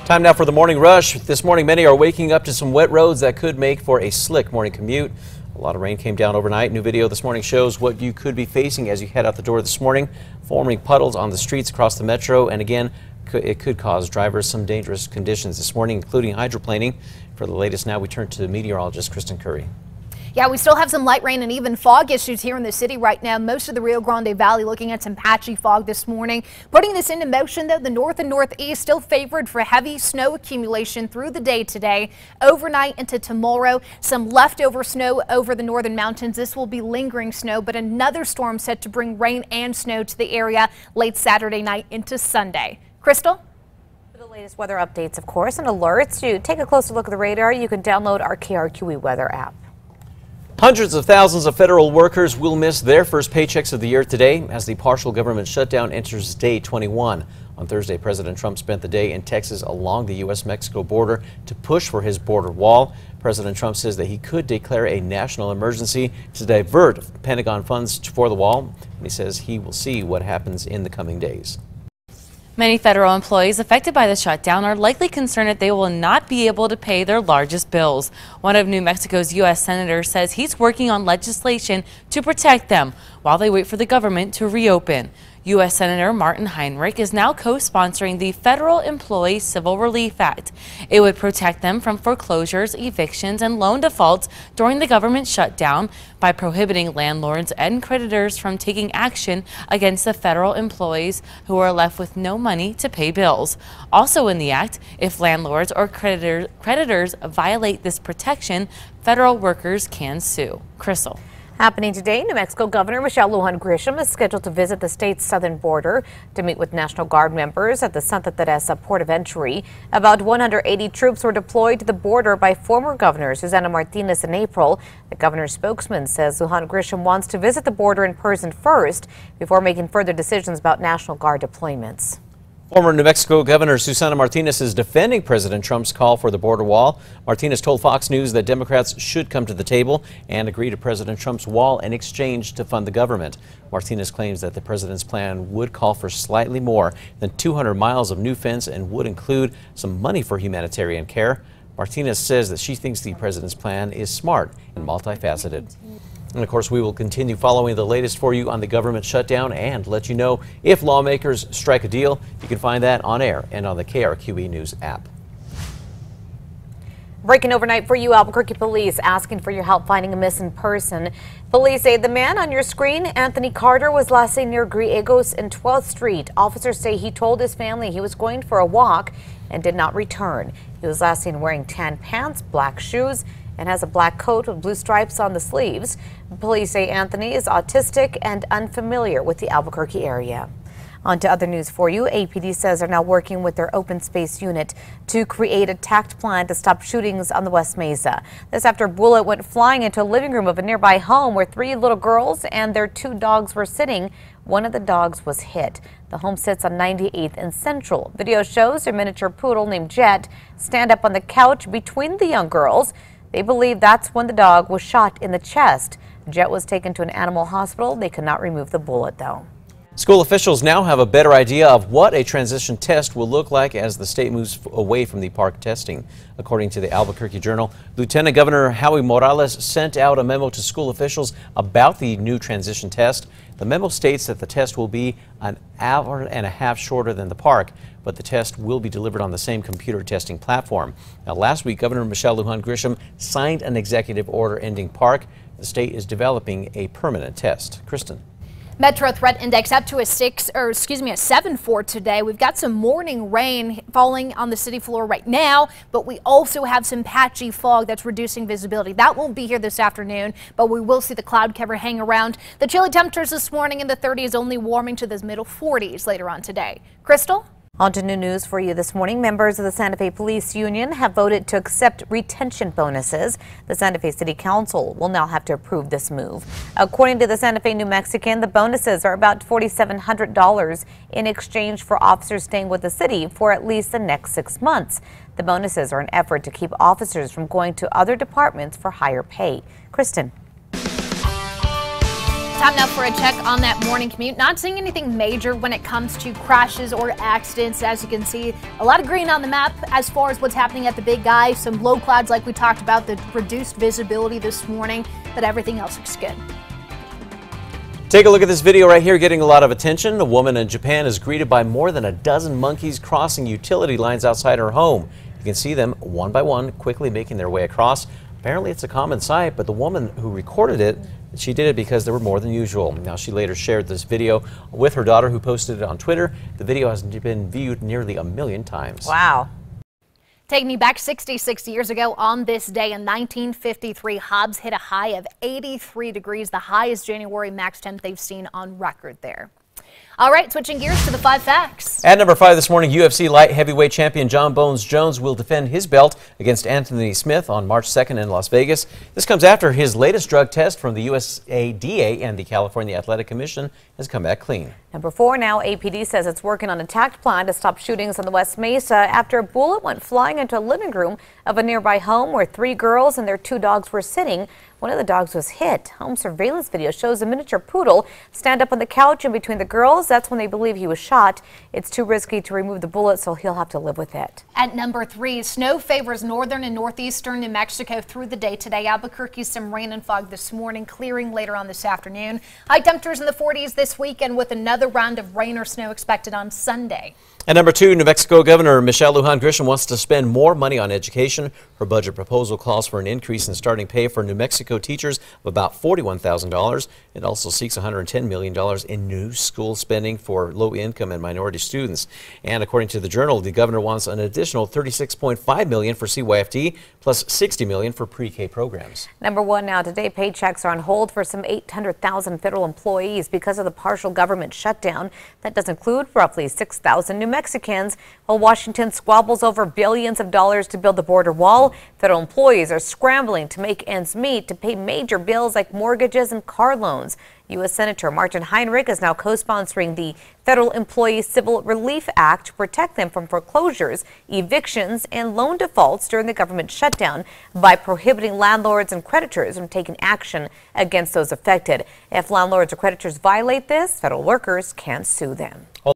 Time now for the morning rush. This morning, many are waking up to some wet roads that could make for a slick morning commute. A lot of rain came down overnight. New video this morning shows what you could be facing as you head out the door this morning. Forming puddles on the streets across the metro, and again, it could cause drivers some dangerous conditions this morning, including hydroplaning. For the latest now, we turn to meteorologist Kristen Curry. Yeah, we still have some light rain and even fog issues here in the city right now. Most of the Rio Grande Valley looking at some patchy fog this morning. Putting this into motion, though, the north and northeast still favored for heavy snow accumulation through the day today. Overnight into tomorrow, some leftover snow over the northern mountains. This will be lingering snow, but another storm set to bring rain and snow to the area late Saturday night into Sunday. Crystal? For the latest weather updates, of course, and alerts, to take a closer look at the radar, you can download our KRQE weather app. Hundreds of thousands of federal workers will miss their first paychecks of the year today as the partial government shutdown enters day 21. On Thursday, President Trump spent the day in Texas along the U.S.-Mexico border to push for his border wall. President Trump says that he could declare a national emergency to divert Pentagon funds for the wall. And he says he will see what happens in the coming days. Many federal employees affected by the shutdown are likely concerned that they will not be able to pay their largest bills. One of New Mexico's U.S. senators says he's working on legislation to protect them while they wait for the government to reopen. U.S. Senator Martin Heinrich is now co-sponsoring the Federal Employee Civil Relief Act. It would protect them from foreclosures, evictions, and loan defaults during the government shutdown by prohibiting landlords and creditors from taking action against the federal employees who are left with no money to pay bills. Also in the act, if landlords or creditors violate this protection, federal workers can sue. Crystal. Happening today, New Mexico Governor Michelle Lujan Grisham is scheduled to visit the state's southern border to meet with National Guard members at the Santa Teresa port of entry. About 180 troops were deployed to the border by former Governor Susana Martinez in April. The governor's spokesman says Lujan Grisham wants to visit the border in person first before making further decisions about National Guard deployments. Former New Mexico Governor Susana Martinez is defending President Trump's call for the border wall. Martinez told Fox News that Democrats should come to the table and agree to President Trump's wall in exchange to fund the government. Martinez claims that the president's plan would call for slightly more than 200 miles of new fence and would include some money for humanitarian care. Martinez says that she thinks the president's plan is smart and multifaceted. And of course, we will continue following the latest for you on the government shutdown and let you know if lawmakers strike a deal. You can find that on air and on the KRQE News app. Breaking overnight for you, Albuquerque police asking for your help finding a missing person. Police say the man on your screen, Anthony Carter, was last seen near Griegos and 12th Street. Officers say he told his family he was going for a walk and did not return. He was last seen wearing tan pants, black shoes, and has a black coat with blue stripes on the sleeves. Police say Anthony is autistic and unfamiliar with the Albuquerque area. On to other news for you. APD says they're now working with their open space unit to create a tact plan to stop shootings on the West Mesa. This after a bullet went flying into a living room of a nearby home where 3 little girls and their 2 dogs were sitting. One of the dogs was hit. The home sits on 98th and Central. Video shows a miniature poodle named Jet stand up on the couch between the young girls. They believe that's when the dog was shot in the chest. Jet was taken to an animal hospital. They could not remove the bullet, though. School officials now have a better idea of what a transition test will look like as the state moves away from the park testing. According to the Albuquerque Journal, Lieutenant Governor Howie Morales sent out a memo to school officials about the new transition test. The memo states that the test will be an hour and a half shorter than the park, but the test will be delivered on the same computer testing platform. Now, last week, Governor Michelle Lujan Grisham signed an executive order ending park. The state is developing a permanent test. Kristen. Metro threat index up to a 7 for today. We've got some morning rain falling on the city floor right now, but we also have some patchy fog that's reducing visibility. That won't be here this afternoon, but we will see the cloud cover hang around. The chilly temperatures this morning in the 30s, only warming to the middle 40s later on today. Crystal? On to new news for you this morning. Members of the Santa Fe Police Union have voted to accept retention bonuses. The Santa Fe City Council will now have to approve this move. According to the Santa Fe New Mexican, the bonuses are about $4,700 in exchange for officers staying with the city for at least the next 6 months. The bonuses are an effort to keep officers from going to other departments for higher pay. Kristen. Time now for a check on that morning commute. Not seeing anything major when it comes to crashes or accidents. As you can see, a lot of green on the map as far as what's happening at the Big I. Some low clouds like we talked about, the reduced visibility this morning, but everything else looks good. Take a look at this video right here getting a lot of attention. A woman in Japan is greeted by more than a dozen monkeys crossing utility lines outside her home. You can see them one by one quickly making their way across. Apparently it's a common sight, but the woman who recorded it, she did it because there were more than usual. Now, she later shared this video with her daughter, who posted it on Twitter. The video has been viewed nearly 1 million times. Wow. Taking me back 66 years ago on this day in 1953, Hobbs hit a high of 83 degrees, the highest January max temp they've seen on record there. All right, switching gears to the 5 facts. At number 5 this morning, UFC light heavyweight champion John Bones Jones will defend his belt against Anthony Smith on March 2nd in Las Vegas. This comes after his latest drug test from the USADA and the California Athletic Commission has come back clean. Number 4 now, APD says it's working on a tact plan to stop shootings on the West Mesa after a bullet went flying into a living room of a nearby home where 3 girls and their 2 dogs were sitting. One of the dogs was hit. Home surveillance video shows a miniature poodle stand up on the couch in between the girls. That's when they believe he was shot. It's too risky to remove the bullet, so he'll have to live with it. At number 3, snow favors northern and northeastern New Mexico through the day today. Albuquerque, some rain and fog this morning, clearing later on this afternoon. High temperatures in the 40s this weekend with another round of rain or snow expected on Sunday. At number 2, New Mexico Governor Michelle Lujan Grisham wants to spend more money on education. Her budget proposal calls for an increase in starting pay for New Mexico teachers of about $41,000. It also seeks $110 million in new school spending for low-income and minority students. And according to the Journal, the governor wants an additional $36.5 million for CYFT plus $60 million for pre-K programs. Number 1 now, today paychecks are on hold for some 800,000 federal employees because of the partial government shutdown. That does include roughly 6,000 New Mexicans. While Washington squabbles over billions of dollars to build the border wall, federal employees are scrambling to make ends meet to pay major bills like mortgages and car loans. U.S. Senator Martin Heinrich is now co-sponsoring the Federal Employee Civil Relief Act to protect them from foreclosures, evictions, and loan defaults during the government shutdown by prohibiting landlords and creditors from taking action against those affected. If landlords or creditors violate this, federal workers can sue them.